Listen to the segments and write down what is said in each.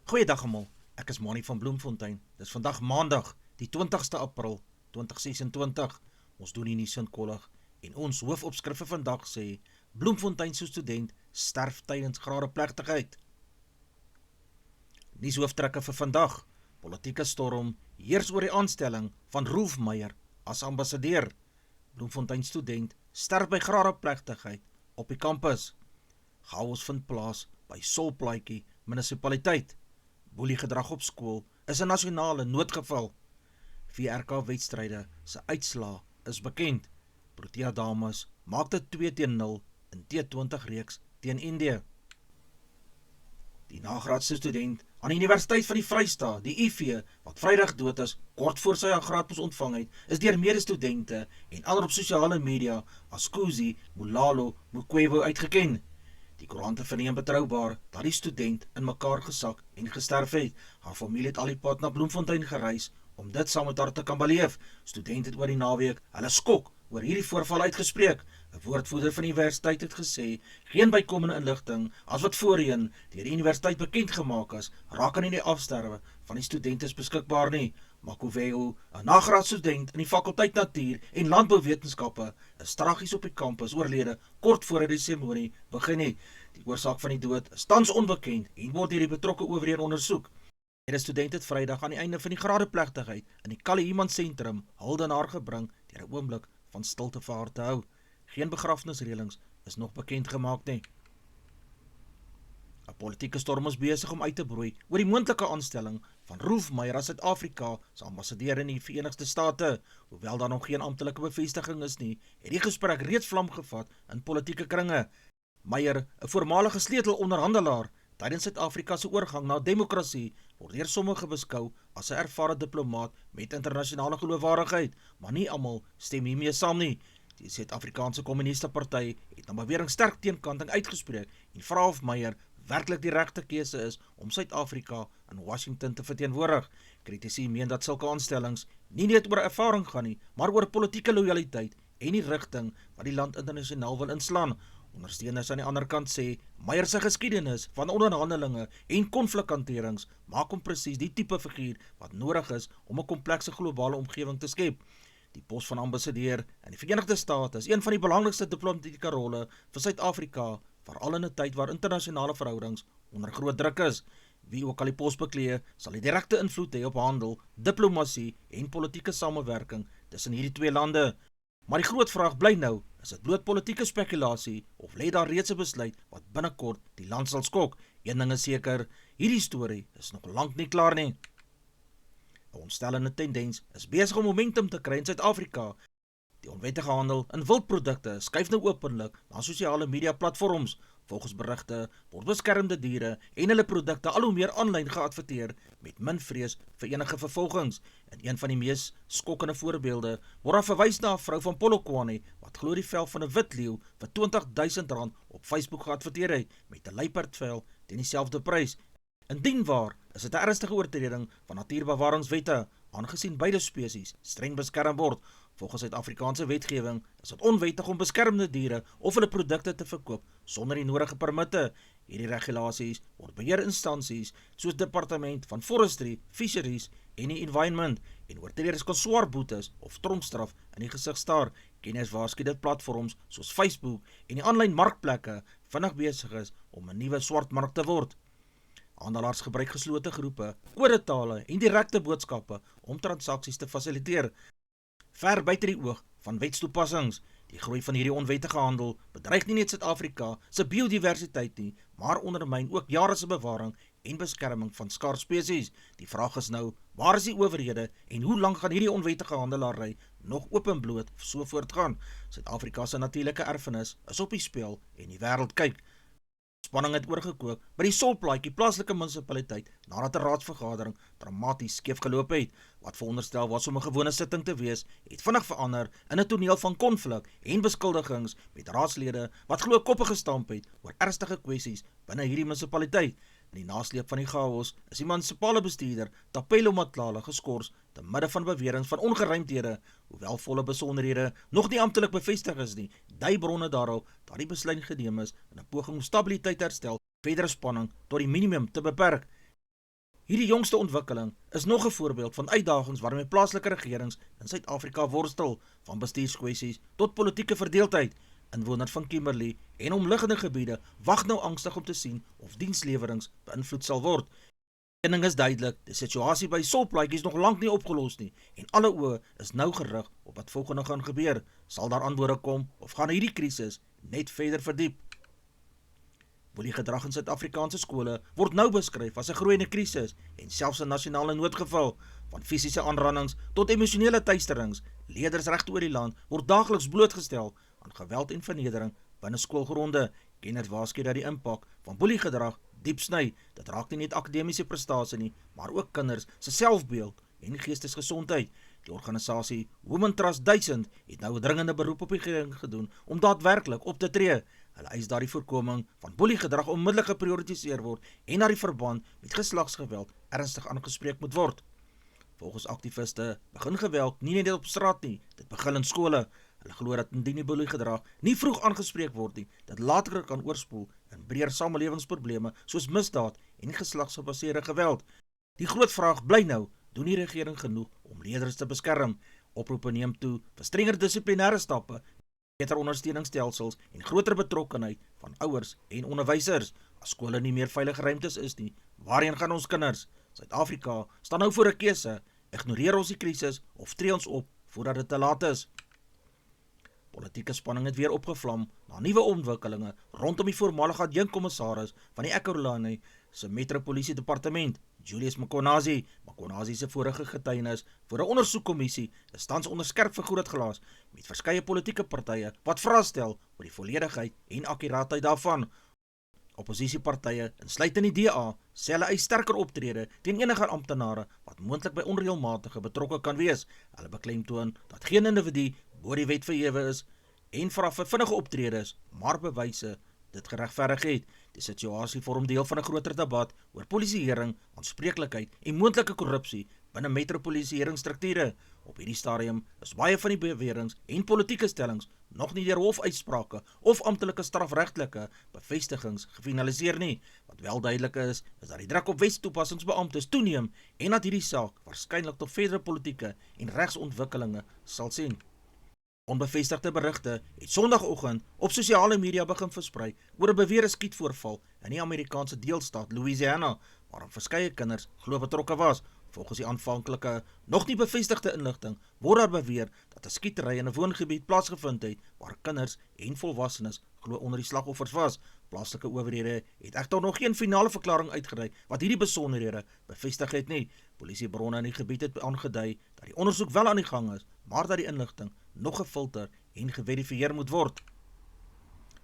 Goeiedag almal, ek is Mani van Bloemfontein. Dis vandag maandag, die 20ste April 2026. Ons doen die nuus in kollig en ons hoofopskrif vir vandag sê: Bloemfontein se student sterf tydens gradeplegtigheid. Nuushooftrekke vir vandag: politieke storm heers oor die aanstelling van Rolf Meyer as ambassadeur. Bloemfontein student sterf by gradeplegtigheid op die kampus. Chaos vind plaas by Solplaatjie munisipaliteit. Boeliegedrag op skool is 'n nasionale noodgeval. VRK-wedstryde se uitslaa is bekend. Protea Dames maak dit 2-0 in T20 reeks teen Indië. Die nagraadse student aan die Universiteit van die Vrystaat, die UV, wat Vrydag dood is, kort voor sy graad moes ontvang het, is deur medestudente en ander op sosiale media as Kuzi Bulalo Mukwebo uitgeken. Die koerante verneem betroubaar dat die student in mekaar gesak en gesterf het. Haar familie het al die pad na Bloemfontein gereis om dit saam met haar te kan beleef. Student het oor die naweek hulle skok oor hierdie voorval uitgespreek. 'n Woordvoerder van die universiteit het gesê: geen bykomende inligting as wat voorheen deur die universiteit bekend gemaak is rakende die afsterwe van die studente beskikbaar nie. Makoveo, 'n nagraadstudent in die fakulteit Natuur en Landbouwetenskappe, is tragies op die kampus oorlede kort voor die seremonie begin het. Die oorsaak van die dood is tans onbekend en word deur die betrokke owerhede ondersoek. Die student het Vrydag aan die einde van die gradeplegtigheid in die Kalle Iman Sentrum hulde na haar gebring deur 'n oomblik van stilte vir haar te hou. Geen begrafnisreëlings is nog bekend gemaak nie. 'n Politieke storm is besig om uit te broei oor die moontlike aanstelling van Rolf Meyer as Suid-Afrika se ambassadeur in die Verenigde State. Hoewel daar nog geen amptelike bevestiging is nie, het die gesprek reeds vlam gevat in politieke kringe. Meyer, 'n voormalige sleutelonderhandelaar tydens Suid-Afrika se oorgang na demokrasie, word deur sommige beskou as 'n ervare diplomaat met internasionale geloofwaardigheid, maar nie almal stem hiermee saam nie. Die Suid-Afrikaanse Kommuniste Party het na bewering sterk teenkanting uitgespreek en vra of Meyer werklik die regte keuse is om Suid-Afrika in Washington te verteenwoordig. Kritici meen dat sulke aanstellings nie net oor ervaring gaan nie, maar oor politieke lojaliteit en die rigting wat die land internasionaal wil inslaan. Ondersteuners aan die ander kant sê, Meyer se geskiedenis van onderhandelinge en konflikhanterings maak hom presies die tipe figuur wat nodig is om 'n komplekse globale omgewing te skep. Die pos van ambassadeur in die Verenigde State is een van die belangrikste diplomatieke rolle vir Suid-Afrika, veral in 'n tyd waar internasionale verhoudings onder groot druk is. Wie ook al die pos beklee, sal die direkte invloed hê op handel, diplomasie en politieke samewerking tussen hierdie twee lande. Maar die groot vraag bly nou, is dit bloot politieke spekulasie of lê daar reeds 'n besluit wat binnekort die land sal skok? Een ding is seker, hierdie storie is nog lank nie klaar nie. 'n Ontstellende tendens is besig om momentum te kry in Suid-Afrika. Die onwettige handel in wildprodukte skuif nou openlik na sosiale media platforms. Volgens berigte word beskermde diere en hulle produkte al hoe meer aanlyn geadverteer met min vrees vir enige vervolgings. In een van die mees skokkende voorbeelde word daar verwys na 'n vrou van Polokwane wat glo die vel van 'n wit leeu vir R20.000 op Facebook geadverteer het met 'n luiperdvel teen dieselfde prys. Indien waar, is dit 'n ernstige oortreding van natuurbewaringswette, aangesien beide spesies streng beskerm word. Volgens Suid-Afrikaanse wetgewing is dit onwettig om beskermde diere of hulle produkte te verkoop sonder die nodige permitte. Hierdie regulasies word beheerinstansies soos Departement van Forestry, Fisheries en die Environment en oortreders kan swaar boetes of tronkstraf in die gesig staar. Kenners waarsku dit platforms soos Facebook en die aanlyn markplekke vinnig besig is om 'n nuwe swart mark te word. Handelaars gebruik geslote groepe, kodetale en direkte boodskappe om transaksies te fasiliteer, ver buite die oog van wetstoepassings. Die groei van hierdie onwettige handel bedreig nie net Suid-Afrika se biodiversiteit nie, maar ondermyn ook jare se bewaring en beskerming van skaars spesies. Die vraag is nou, waar is die owerhede en hoe lank gaan hierdie onwettige handelary nog openbloot so voortgaan? Suid-Afrika se natuurlike erfenis is op die spel en die wêreld kyk. Spanning het oorgekook by die Solplaatjie plaaslike munisipaliteit nadat 'n raadsvergadering dramaties skeef geloop het. Wat veronderstel was om 'n gewone sitting te wees, het vinnig verander in 'n toneel van konflik en beskuldigings met raadslede wat glo koppe gestamp het oor ernstige kwessies binne hierdie munisipaliteit. In die nasleep van die chaos is die munisipale bestuurder Tapelo Matlala geskort te midde van beweringe van ongeruimdhede. Hoewel volle besonderhede nog nie amptelik bevestig is nie, dui bronne daarop dat die besluit geneem is in 'n poging om stabiliteit te herstel, verdere spanning tot die minimum te beperk. Hierdie jongste ontwikkeling is nog 'n voorbeeld van uitdagings waarmee plaaslike regerings in Suid-Afrika worstel, van bestuurskwessies tot politieke verdeeldheid. Inwoners van Kimberley en omliggende gebiede wag nou angstig om te sien of dienslewerings beïnvloed sal word. Een ding is duidelik, die situasie by Solplaatjie is nog lank nie opgelos nie en alle oë is nou gerig op wat volgende gaan gebeur. Sal daar antwoorde kom of gaan hierdie krisis net verder verdiep? Boeliegedrag in Suid-Afrikaanse skole word nou beskryf as 'n groeiende krisis en selfs 'n nasionale noodgeval. Van fisiese aanrandings tot emosionele teistering, leerders reg oor die land word daagliks blootgestel aan geweld en vernedering binne skoolgronde. Kenners waarsku dat die impak van boeliegedrag diep sny. Dit raak nie net akademiese prestasie nie, maar ook kinders se selfbeeld en geestesgesondheid. Die organisasie Women Trust 1000 het nou 'n dringende beroep op die regering gedoen om daadwerklik op te tree. Hulle eis dat die voorkoming van boeliegedrag onmiddellik geprioritiseer word en dat die verband met geslagsgeweld ernstig aangespreek moet word. Volgens aktiviste begin geweld nie net op straat nie, dit begin in skole. Hulle glo dat indien die boeliegedrag nie vroeg aangespreek word nie, dit later kan oorspoel in breër samelewingsprobleme soos misdaad en geslagsgebaseerde geweld. Die groot vraag bly nou, doen die regering genoeg om leerders te beskerm? Oproepe neem toe vir strenger dissiplinêre stappe, beter ondersteuningsstelsels en groter betrokkenheid van ouers en onderwysers. As skole nie meer veilige ruimtes is nie, waarheen gaan ons kinders? Suid-Afrika staan nou voor 'n keuse. Ignoreer ons die krisis of tree ons op voordat dit te laat is? Politieke spanning het weer opgevlam na nuwe ontwikkelinge rondom die voormalige adjunkkommissaris van die Ekurhuleni se Metropolisie Departement, Julius Mkhwanazi. Mkhwanazi se vorige getuienis voor 'n ondersoekkommissie is tans onder skerp vergroot gelaas met verskeie politieke partye wat vrae stel oor die volledigheid en akkuraatheid daarvan. Opposisiepartye, insluitend die DA, sê hulle eis sterker optrede teen enige amptenare wat moontlik by onreëlmatige betrokke kan wees. Hulle beklemtoon dat geen individu bo die wet verhewe is en vra vir vinnige optredes, maar bewyse dit geregverdig het. Die situasie vorm deel van 'n groter debat oor polisieering, aanspreeklikheid en moontlike korrupsie binne metropolisieringstrukture. Op hierdie stadium is baie van die beweringe en politieke stellings nog nie deur hofuitsprake of amptelike strafregtelike bevestigings gefinaliseer nie. Wat wel duidelik is dat die druk op wetstoepassingsbeamptes toeneem en dat hierdie saak waarskynlik tot verdere politieke en regsontwikkelinge sal sien. Onbevestigde berigte het Sondagoggend op sosiale media begin versprei oor 'n beweerde skietvoorval in die Amerikaanse deelstaat Louisiana, waarin verskeie kinders glo betrokke was. Volgens die aanvanklike, nog nie bevestigde inligting, word daar beweer dat 'n skietery in 'n woongebied plaasgevind het, waar kinders en volwassenes glo onder die slagoffers was. Plaaslike owerhede het egter nog geen finale verklaring uitgereik wat hierdie besonderhede bevestig het nie. Polisiebronne in die gebied het aangedui dat die ondersoek wel aan die gang is, maar dat die inligting nog gefilter en geverifieer moet word.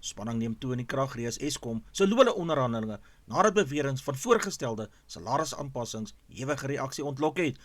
Spanning neem toe in die kragrees Eskom se lole onderhandelinge nadat beweringe van voorgestelde salarisaanpassings ewige reaksie ontlok het.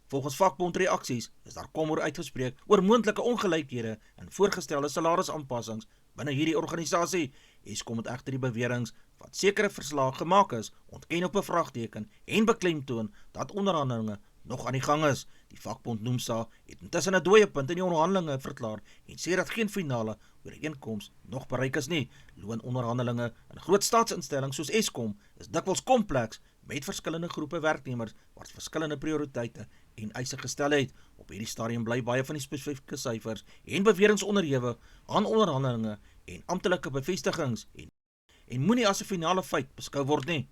Volgens vakbond reaksies is daar kommer uitgespreek oor moontlike ongelykhede in voorgestelde salarisaanpassings binne hierdie organisasie. Eskom het egter die beweringe wat sekere verslae gemaak is, ontken op 'n vraagteken en beklemtoon dat onderhandelinge nog aan die gang is. Die vakbond NUMSA het intussen 'n dooie punt in die onderhandelinge verklaar en sê dat geen finale ooreenkoms nog bereik is nie. Loononderhandelinge in groot staatsinstellings soos Eskom is dikwels kompleks met verskillende groepe werknemers wat verskillende prioriteite en eise gestel het. Op hierdie stadium bly baie van die spesifieke syfers en beweringe onderhewig aan onderhandelinge en amptelike bevestigings en moenie as 'n finale feit beskou word nie.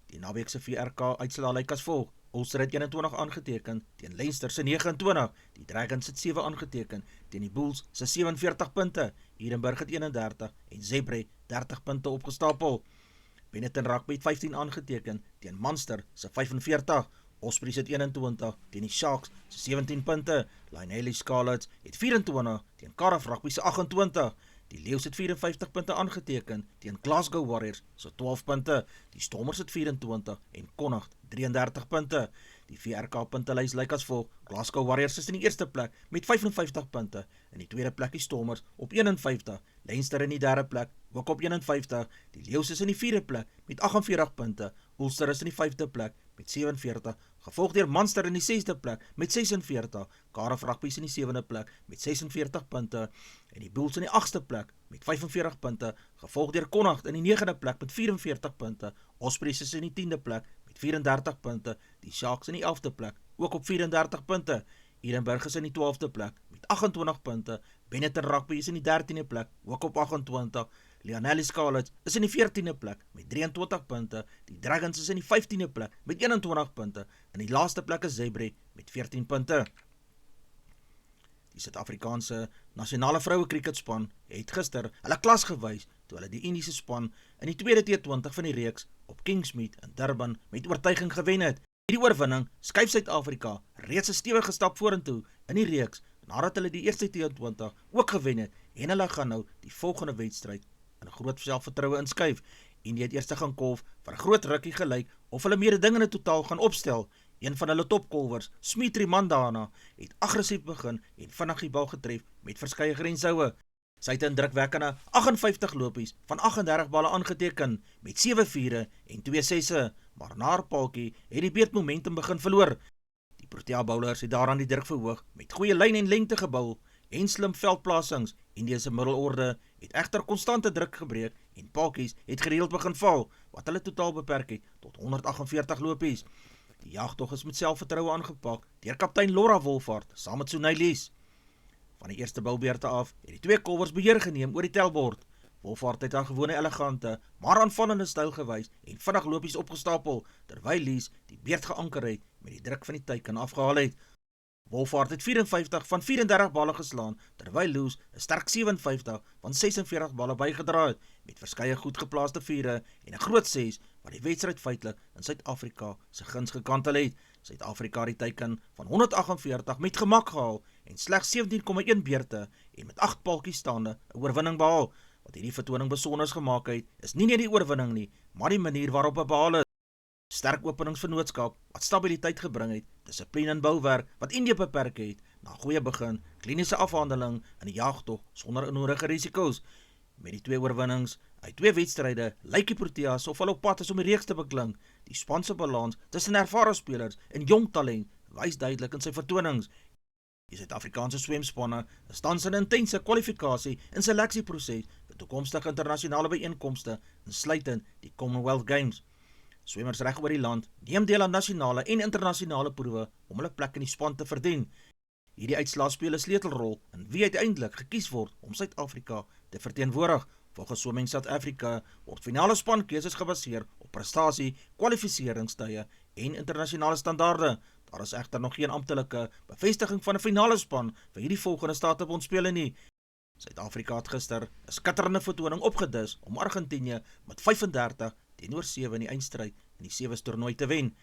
Die naweek se VRK uitslae lyk as volg: Ulster het 21 aangeteken teen Leinster se 29, die Dragons het 7 aangeteken teen die Bulls se 47 punte, Edinburgh het 31 en Zebre 30 punte opgestapel. Benetton Rugby het 15 aangeteken teen Munster se 45, Ospreys het 21 teen die Sharks se 17 punte, Llanelli Scarlets het 24 teen Cardiff Rugby se 28, die Leeu's het 54 punte aangeteken teen Glasgow Warriors se 12 punte, die Stormers het 24 en Connacht 33 punte. Die VRK puntelys lyk as volg: Glasgow Warriors is in die eerste plek met 55 punte, in die tweede plek die Stormers op 51, Leinster in die derde plek ook op 51, die Leeu's is in die vierde plek met 48 punte, Ulster is in die vyfde plek met 47, gevolg deur Munster in die sesde plek met 46, Cardiff Rugby is in die sewende plek met 46 punte en die Bulls in die agste plek met 45 punte, gevolg deur Connacht in die negende plek met 44 punte, Ospreys is in die 10de plek met met 34 punte, die Sharks in die 11de plek, ook op 34 punte. Edinburgh is in die 12de plek met 28 punte, Benetton Rugby is in die 13de plek, ook op 28, Llanelli Scarlets is in die 14de plek met 23 punte, die Dragons is in die 15de plek met 21 punte, en die laaste plek is Zebre met 14 punte. Die Suid-Afrikaanse nasionale vroue cricketspan het gister hulle klas gewys toe hulle die Indiese span in die tweede T20 van die reeks op Kingsmead in Durban met oortuiging gewen het. Hierdie oorwinning skuif Suid-Afrika reeds 'n stewige stap vorentoe in die reeks nadat hulle die eerste T20 ook gewen het en hulle gaan nou die volgende wedstryd in groot selfvertroue inskuif. India het eers gaan kolf vir 'n groot rukkie gelyk of hulle mededingende totaal gaan opstel. Een van hulle topkolwers, Smriti Mandhana, het aggressief begin en vinnig die bal getref met verskeie grenshoue. Sy het 'n indrukwekkende 58 lopies van 38 balle aangeteken met 7 viere en 2 sesse, maar na haar paaltjie het die beurtmomentum begin verloor. Die Protea bowlers het daaraan die druk verhoog met goeie lyn en lengte gebou en slim veldplasings. India se middelorde het egter konstante druk gebreek en paaltjies het gereeld begin val, wat hulle totaal beperk het tot 148 lopies. Die jagtog is met selfvertroue aangepak deur kaptein Laura Wolfhard saam met Sunaylis. Van die eerste boubeurte af het die twee kolwers beheer geneem oor die tellbord. Wolfhard het haar gewone elegante, maar aanvallende styl gewys en vinnig lopies opgestapel, terwyl Lees die beurt geanker het met die druk van die teiken afgehaal het. Wolfhard het 54 van 34 balle geslaan, terwyl Loos 'n sterk 57 van 46 balle bygedra het, met verskeie goed geplaaste viere en 'n groot 6 wat die wedstryd feitelik in Suid-Afrika se guns gekantel het. Suid-Afrika het die teiken van 148 met gemak gehaal en slegs 17,1 beurte en met 8 paaltjies staande 'n oorwinning behaal. Wat hierdie vertoning besonders gemaak het, is nie net die oorwinning nie, maar die manier waarop dit behaal is. Sterk openingsvennootskap wat stabiliteit gebring het, dissipline en bouwerk wat India beperk het, na goeie begin, kliniese afhandeling in die jagtog sonder onnodige risiko's. Met die twee oorwinnings uit twee wedstryde lyk die Proteas of hulle op pad is om die reeks te beklink. Die span se balans tussen ervare spelers en jong talent wys duidelik in sy vertonings. Die Suid-Afrikaanse swemspanne is tans in 'n intense kwalifikasie en seleksieproses vir toekomstige internasionale byeenkomste, insluitend die Commonwealth Games. Swemmers reg oor die land neem deel aan nasionale en internasionale proewe om hulle plek in die span te verdien. Hierdie uitslae speel 'n sleutelrol in wie uiteindelik gekies word om Suid-Afrika te verteenwoordig. Volgens Swimming South Africa word finale spankeuses gebaseer op prestasie, kwalifiseringstye en internasionale standaarde. Daar is egter nog geen amptelike bevestiging van 'n finale span vir hierdie volgende staatebondspele nie. Suid-Afrika het gister 'n skitterende vertoning opgedis om Argentinië met 35 teenoor 7 in die eindstryd in die 7's toernooi te wen.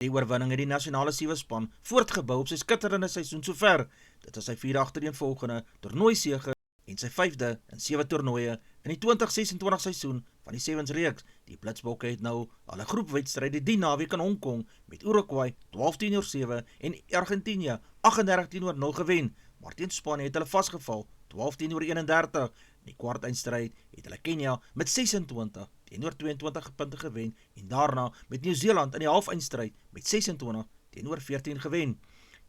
Die oorwinning het die nasionale 7 span voortgebou op sy skitterende seisoen sover. Dit is sy 4de agtereenvolgende toernooisege en sy 5de in 7 toernooie in die 2026 seisoen van die 7's reeks. Die Blitsbokke het nou al 'n groep wedstryde die naweek in Hong Kong met Uruguay 12 teenoor 7 en Argentinië 38 teenoor 0 gewen, maar teen Spanje het hulle vasgeval 12 teenoor 31. In die kwartfinale het hulle Kenia met 26 teenoor 22 punte gewen en daarna met Nieu-Seeland in die halfeindstryd met 26 teenoor 14 gewen.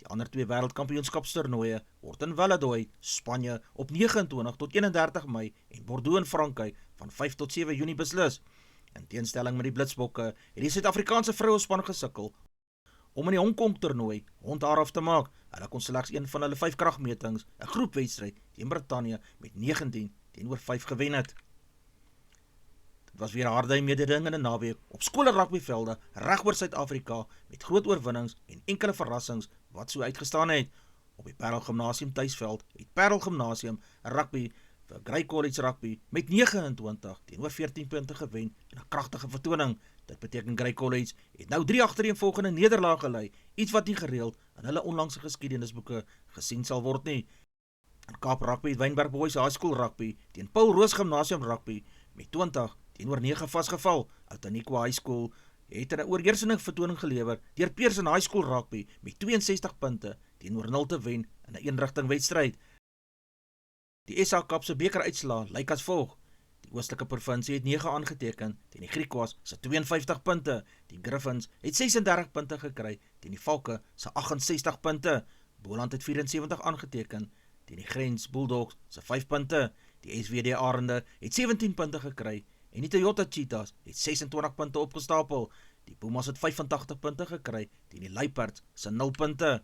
Die ander twee wêreldkampioenskapstoernooie word in Valladolid, Spanje op 29 tot 31 Mei en Bordeaux in Frankryk van 5 tot 7 Junie beslis. In teenstelling met die Blitsbokke het die Suid-Afrikaanse vrouespan gesukkel om in die Hong Kong toernooi hond haar af te maak. Hulle kon slegs een van hulle 5 kragmetings, 'n groepwedstryd teen Brittanje met 19 teenoor 5 gewen het. Dit was weer 'n harde mededingende naweek op skole rugbyvelde reg oor Suid-Afrika met groot oorwinnings en enkele verrassings wat so uitgestaan het. Op die Parel Gimnasium tuisveld het Parel Gimnasium rugby vir Grey College rugby met 29 teenoor 14 punte gewen in 'n kragtige vertoning. Dit beteken Grey College het nou 3 agtereenvolgende nederlae gelei, iets wat nie gereeld in hulle onlangse geskiedenisboeke gesien sal word nie. In Kaap Rugby het Wynberg Boys High School rugby teen Paul Roos Gimnasium rugby met 20 teenoor 9 vasgeval. Outaniqua High School het 'n oorheersende vertoning gelewer deur Pearson High School rugby met 62 punte teenoor 0 te wen in 'n eenrigting wedstryd. Die SA Cup se bekeruitslae lyk as volg. Die oostelike provinsie het 9 aangeteken teen die Griquas se 52 punte. Die Griffins het 36 punte gekry teen die Valke se 68 punte. Boland het 74 aangeteken teen die Grens Bulldogs se 5 punte. Die SWD Arende het 17 punte gekry en die Toyota Cheetahs het 26 punte opgestapel. Die Pumas het 85 punte gekry teen die Luiperds se 0 punte.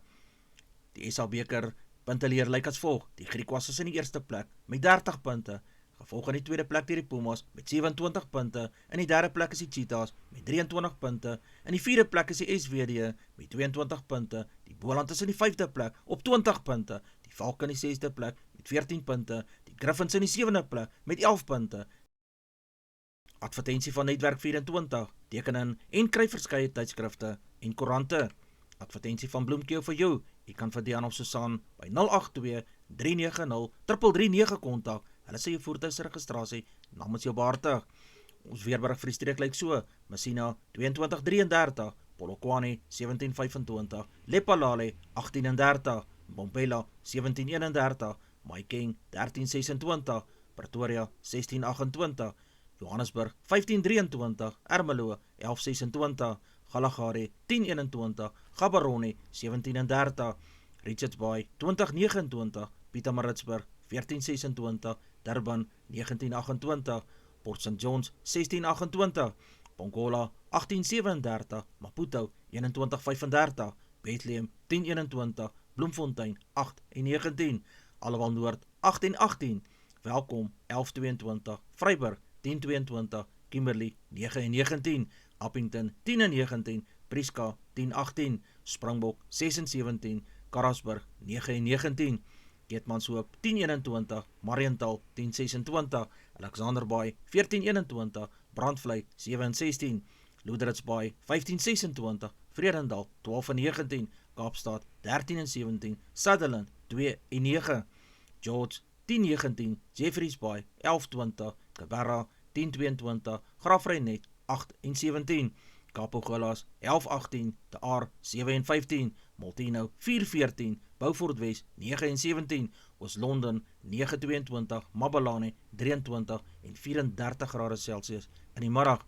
Die SA beker punteleer lyk as volg. Die Griekwas is in die eerste plek met 30 punte, gevolg in die tweede plek deur die Pumas met 27 punte, in die derde plek is die Cheetahs met 23 punte, in die vierde plek is die SWD met 22 punte, die Boland is in die vyfde plek op 20 punte, die Valke in die sesde plek met 14 punte, die Griffins in die sewende plek met 11 punte. Advertensie van Netwerk 24, teken in en kry verskeie tydskrifte en koerante. Advertensie van Bloemkeel vir jou. Jy kan vir Dian of Susan by 082-390-339 kontak. Hulle sê jou voertuigregistrasie namens jou behartig. Ons weerberig vir die streek lyk so: Messina 2233, Polokwane 1725, Lephalale 1830, Mbombela 1731, Mahikeng 1326, Pretoria 1628, Johannesburg 1523, Ermelo 1126, Galagare 1021, Gaborone 1730, Richards Bay 2029, Pietermaritzburg 1426, Durban 1928, Port St Johns 1628, Pongola 1837, Maputo 2135, Bethlehem 1021, Bloemfontein 8 en 19, Allewal Noord 8 en 18, Welkom 1122, Vryburg 1022, Kimberley 9 en 19, Appington 10 en 19, Prieska 10 18, Springbok 6 en 17, Karasburg 9 en 19, Keetmanshoop 10 21, Mariental 10 26, Alexanderbaai 14 21, Brandvlei 7 en 16, Loederitsbaai 15 26, Vredendal 12 en 19, Kaapstad 13 en 17, Sutherland 2 en 9, George 10 19, Jeffreys Bay 11 20, Cabarra 10 22, Graaff-Reinet 8 en 17, Kapogolas 11 18, De Aar 7 en 15, Molteno 4 14, Beaufort West 9 en 17, Oos-London 9 22, Mabelane 23 en 34 grade Celsius in die middag.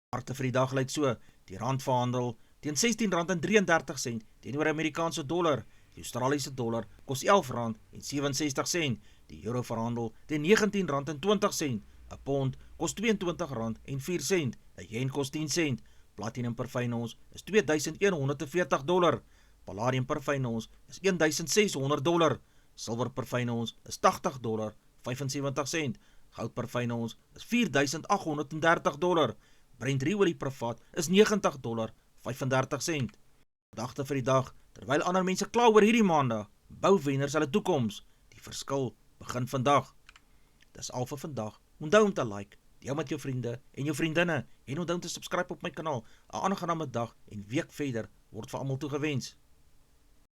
Markte vir die dag lyk so: die rand verhandel teen R16.33 teenoor Amerikaanse dollar. Die Australiese dollar kos R11.67, die euro verhandel teen R19.20, 'n pond kos R22.04, 'n yen kos 10 sent, platinum per fyn ons is $2,140, palladium per fyn ons is $1,600, silwer per fyn ons is $80.75, goud per fyn ons is $4,830, Brent ruolie per vat is $90.35. Gedagte vir die dag: terwyl ander mense kla oor hierdie maandag, bou wenners hulle toekoms. Die verskil begin vandag. Dis al vir vandag. Onthou om te like, deel met jou vriende en jou vriendinne en onthou om te subscribe op my kanaal. 'n aangename dag en week verder word vir almal toegewens.